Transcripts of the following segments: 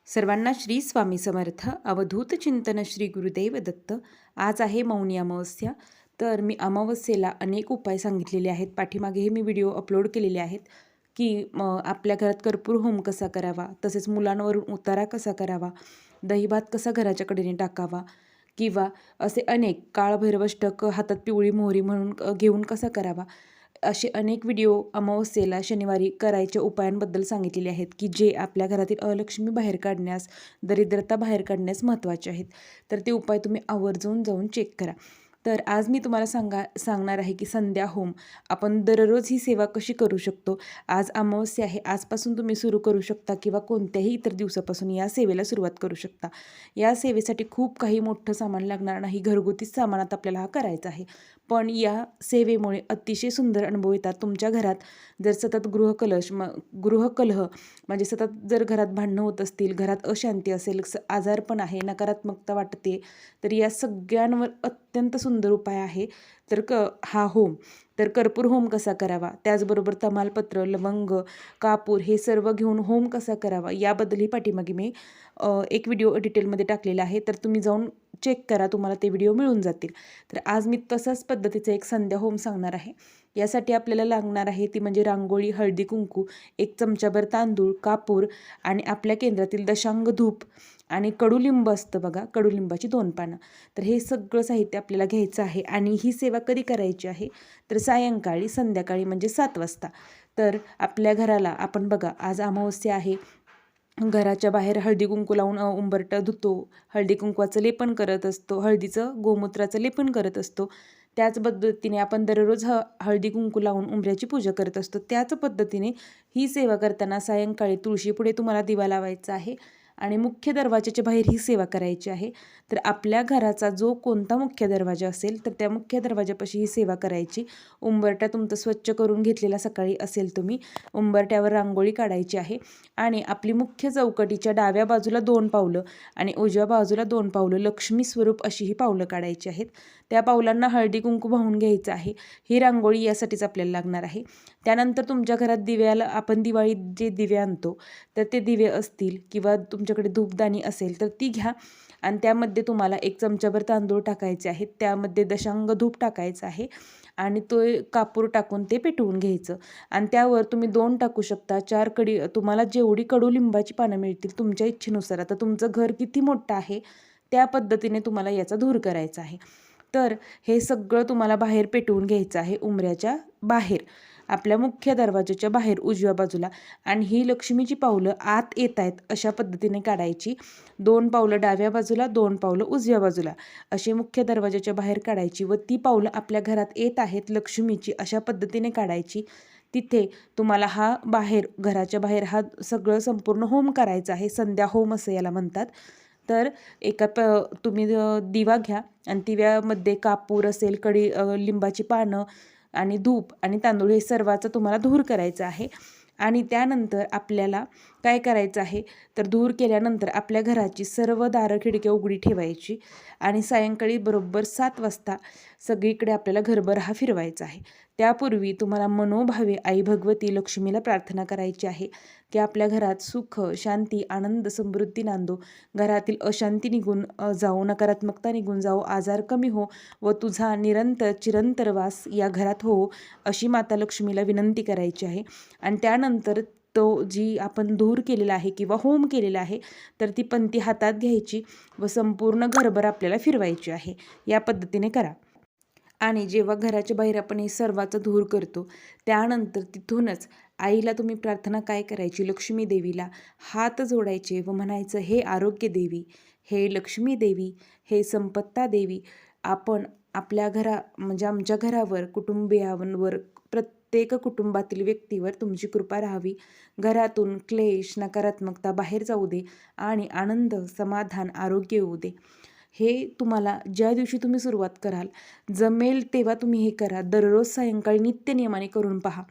सर्वांना श्री स्वामी समर्थ. अवधूत चिंतन श्री गुरुदेव दत्त. आज आहे मौनी अमावस्या. तर मी अमावस्येला अनेक उपाय सांगितलेले आहेत. पाठीमागेही मी व्हिडिओ अपलोड केलेले आहेत की आपल्या घरात कर्पूर होम कसा करावा, तसेच मुलांवरून उतारा कसा करावा, दहीभात कसा घराच्या कडेने टाकावा, किंवा असे अनेक काळभैरवाष्टक हातात पिवळी मोहरी म्हणून घेऊन कसा करावा, असे अनेक व्हिडिओ अमावस्येला शनिवारी करायच्या उपायांबद्दल सांगितलेले आहेत की जे आपल्या घरातील अलक्ष्मी बाहेर काढण्यास, दरिद्रता बाहेर काढण्यास महत्त्वाचे आहेत. तर ते उपाय तुम्ही आवर्जून जाऊन चेक करा. तर आज मी तुम्हाला सांगणार आहे की संध्या होम आपण दररोज ही सेवा कशी करू शकतो. आज अमावस्या आहे, आजपासून तुम्ही सुरू करू शकता किंवा कोणत्याही इतर दिवसापासून या सेवेला सुरुवात करू शकता. या सेवेसाठी खूप काही मोठं सामान लागणार नाही, घरगुती सामानात आपल्याला हा करायचा आहे. पण या सेवेमुळे अतिशय सुंदर अनुभव येतात. तुमच्या घरात जर सतत गृहकलह म्हणजे सतत जर घरात भांडणं होत असतील, घरात अशांती असेल, आजारपण आहे, नकारात्मकता वाटते, तर या सगळ्यांवर अत्यंत सुंदर उपाय आहे. तर हा होम तर कर्पूर होम कसा करावा, त्याचबरोबर तमालपत्र, लवंग, कापूर हे सर्व घेऊन होम कसा करावा याबद्दलही पाठीमागे मी एक व्हिडिओ डिटेलमध्ये टाकलेला आहे. तर तुम्ही जाऊन चेक करा, तुम्हाला ते व्हिडिओ मिळून जातील. तर आज मी तसाच पद्धतीचा एक संध्या होम सांगणार आहे. यासाठी आपल्याला लागणार आहे ती म्हणजे रांगोळी, हळदी कुंकू, 1 चमचाभर तांदूळ, कापूर आणि आपल्या केंद्रातील दशांग धूप आणि कडुलिंब असतं बघा, कडुलिंबाची 2 पानं. तर हे सगळं साहित्य आपल्याला घ्यायचं आहे. आणि ही सेवा कधी करायची आहे तर सायंकाळी, संध्याकाळी म्हणजे 7 वाजता. तर आपल्या घराला आपण बघा, आज अमावस्या आहे, घराच्या बाहेर हळदी कुंकू लावून उंबरठा धुतो, हळदी कुंकवाचं लेपन करत असतो, हळदीचं गोमूत्राचं लेपन करत असतो. त्याच पद्धतीने आपण दररोज हळदी कुंकू लावून उंबऱ्याची पूजा करत असतो. त्याच पद्धतीने ही सेवा करताना सायंकाळी तुळशीपुढे तुम्हाला दिवा लावायचा आहे आणि मुख्य दरवाजाच्या बाहेर ही सेवा करायची आहे. तर आपल्या घराचा जो कोणता मुख्य दरवाजा असेल तर त्या मुख्य दरवाजापाशी ही सेवा करायची. उंबरठा तुमचं स्वच्छ करून घेतलेला सकाळी असेल तुम्ही, उंबरठ्यावर रांगोळी काढायची आहे आणि आपली मुख्य चौकटीच्या डाव्या बाजूला 2 पावलं आणि उजव्या बाजूला 2 पावलं लक्ष्मी स्वरूप अशी ही पावलं काढायची आहेत. त्या पावलांना हळदी कुंकू वाहून घ्यायचं आहे. ही रांगोळी यासाठीच आपल्याला लागणार आहे. त्यानंतर तुमच्या घरात दिव्याला आपण दिवाळीत जे दिवे आणतो तर ते दिवे असतील किंवा तुमच्याकडे धूपदाणी असेल तर ती घ्या आणि त्यामध्ये तुम्हाला 1 चमचाभर तांदूळ टाकायचे आहेत, त्यामध्ये दशांग धूप टाकायचं आहे आणि तो कापूर टाकून ते पेटवून घ्यायचं. आणि त्यावर तुम्ही 2 टाकू शकता, 4 तुम्हाला जेवढी कडुलिंबाची पानं मिळतील तुमच्या इच्छेनुसार. आता तुमचं घर किती मोठं आहे त्या पद्धतीने तुम्हाला याचा धूर करायचा आहे. तर हे सगळं तुम्हाला बाहेर पेटवून घ्यायचं आहे, उंबऱ्याच्या बाहेर, आपल्या मुख्य दरवाजाच्या बाहेर उजव्या बाजूला. आणि ही लक्ष्मीची पावलं आत येत आहेत अशा पद्धतीने काढायची. 2 पावलं डाव्या बाजूला, 2 पावलं उजव्या बाजूला अशी मुख्य दरवाजाच्या बाहेर काढायची व ती पावलं आपल्या घरात येत आहेत लक्ष्मीची अशा पद्धतीने काढायची. तिथे तुम्हाला हा बाहेर, घराच्या बाहेर हा सगळं संपूर्ण होम करायचा आहे. संध्या होम असं याला म्हणतात. तर तुम्ही दिवा घ्या आणि दिव्यामध्ये कापूर असेल, लिंबाची पानं आणि धूप आणि तांदूळ हे सर्वाचा तुम्हाला धूर करायचा आहे. आणि त्यानंतर आपल्याला काय करायचं आहे तर धूर केल्यानंतर आपल्या घराची सर्व दारं खिडक्या उघडी ठेवायची आणि सायंकाळी बरोबर 7 वाजता सगळीकडे आपल्याला घरभर हा फिरवायचा आहे. त्यापूर्वी तुम्हाला मनोभावे आई भगवती लक्ष्मीला प्रार्थना करायची आहे की आपल्या घरात सुख, शांती, आनंद, समृद्धी नांदो, घरातील अशांती निघून जाओ, नकारात्मकता निघून जाओ, आजार कमी हो व तुझा निरंतर चिरंतर वास या घरात हो, अशी माता लक्ष्मीला विनंती करायची आहे. आणि त्यानंतर तो जी आपण धूर केलेला आहे किंवा होम केलेला आहे तर ती पंती हातात घ्यायची व संपूर्ण घरभर आपल्याला फिरवायची आहे. या पद्धतीने करा. आणि जेव्हा घराच्या बाहेर आपण हे सर्वाचा धूर करतो त्यानंतर तिथूनच आईला तुम्ही प्रार्थना काय करायची, लक्ष्मी देवीला हात जोडायचे व म्हणायचं, हे आरोग्य देवी, हे लक्ष्मी देवी, हे संपत्ता देवी, आपण आपल्या म्हणजे आमच्या घरावर, कुटुंबियांवर, प्रत्येक कुटुंबातील व्यक्तीवर तुमची कृपा राहावी. घरातून क्लेश, नकारात्मकता बाहेर जाऊ दे आणि आनंद, समाधान, आरोग्य येऊ दे. हे तुम्हाला ज्या दिवशी तुम्ही सुरुवात कराल, जमेल तेव्हा तुम्ही हे करा. दररोज सायंकाळी नित्यनियमाने करून पहा.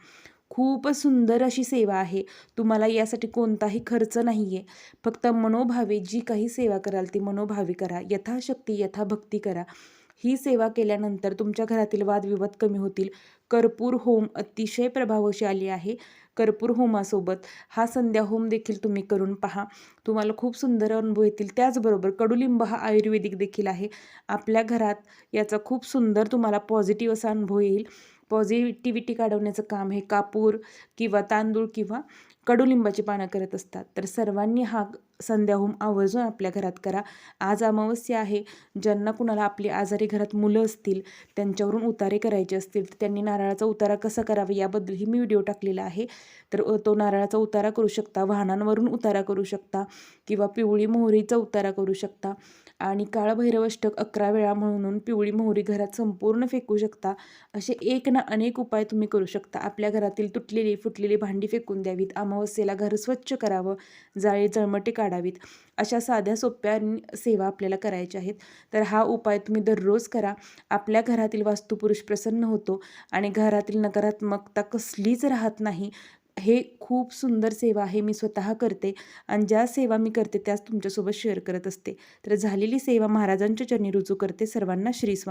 खूप सुंदर अशी सेवा आहे. तुम्हाला यासाठी कोणताही खर्च नाही आहे. फक्त मनोभावे जी काही सेवा कराल ती मनोभावे करा. यथाशक्ती यथाभक्ती करा. ही सेवा केल्यानंतर तुमच्या घरातील वादविवाद कमी होतील. कर्पूर होम अतिशय प्रभावशाली आहे. कर्पूर होमासोबत हा संध्या होम देखील तुम्ही करून पहा. तुम्हाला खूप सुंदर अनुभव येतील. त्याचबरोबर कडुलिंब हा आयुर्वेदिक देखील आहे. आपल्या घरात याचा खूप सुंदर तुम्हाला पॉझिटिव्ह असा अनुभव येईल. पॉझिटिव्हिटी काढवण्याचं काम हे कापूर किंवा तांदूळ किंवा कडुलिंबाची पानं करत असतात. तर सर्वांनी हा संध्या होम आवर्जून आपल्या घरात करा. आज अमावस्या आहे. ज्यांना कुणाला आपली आजारी घरात मुलं असतील, त्यांच्यावरून उतारे करायचे असतील, तर त्यांनी नारळाचा उतारा कसा करावा याबद्दलही मी व्हिडिओ टाकलेला आहे. तर तो नारळाचा उतारा करू शकता, वाहनांवरून उतारा करू शकता किंवा पिवळी मोहरीचा उतारा करू शकता आणि काळभैरव अष्टक 11 वेळा म्हणून पिवळी मोहरी घरात संपूर्ण फेकू शकता. असे एक ना अनेक उपाय तुम्ही करू शकता. आपल्या घरातील तुटलेली फुटलेली भांडी फेकून द्यावीत, अमावस्येला घर स्वच्छ करावं, जाळी जळमटे काढावीत. अशा साध्या सोप्या सेवा आपल्याला करायच्या आहेत. तर हा उपाय तुम्ही दररोज करा. आपल्या घरातील वास्तुपुरुष प्रसन्न होतो आणि घरातील नकारात्मकता कसलीच राहत नाही. हे खूप सुंदर सेवा आहे. मी स्वतः करते आणि ज्या सेवा मी करते त्याच तुमच्यासोबत शेअर करत असते. तर झालेली सेवा महाराजांच्या चरणी रुजू करते. सर्वांना श्री स्वामी.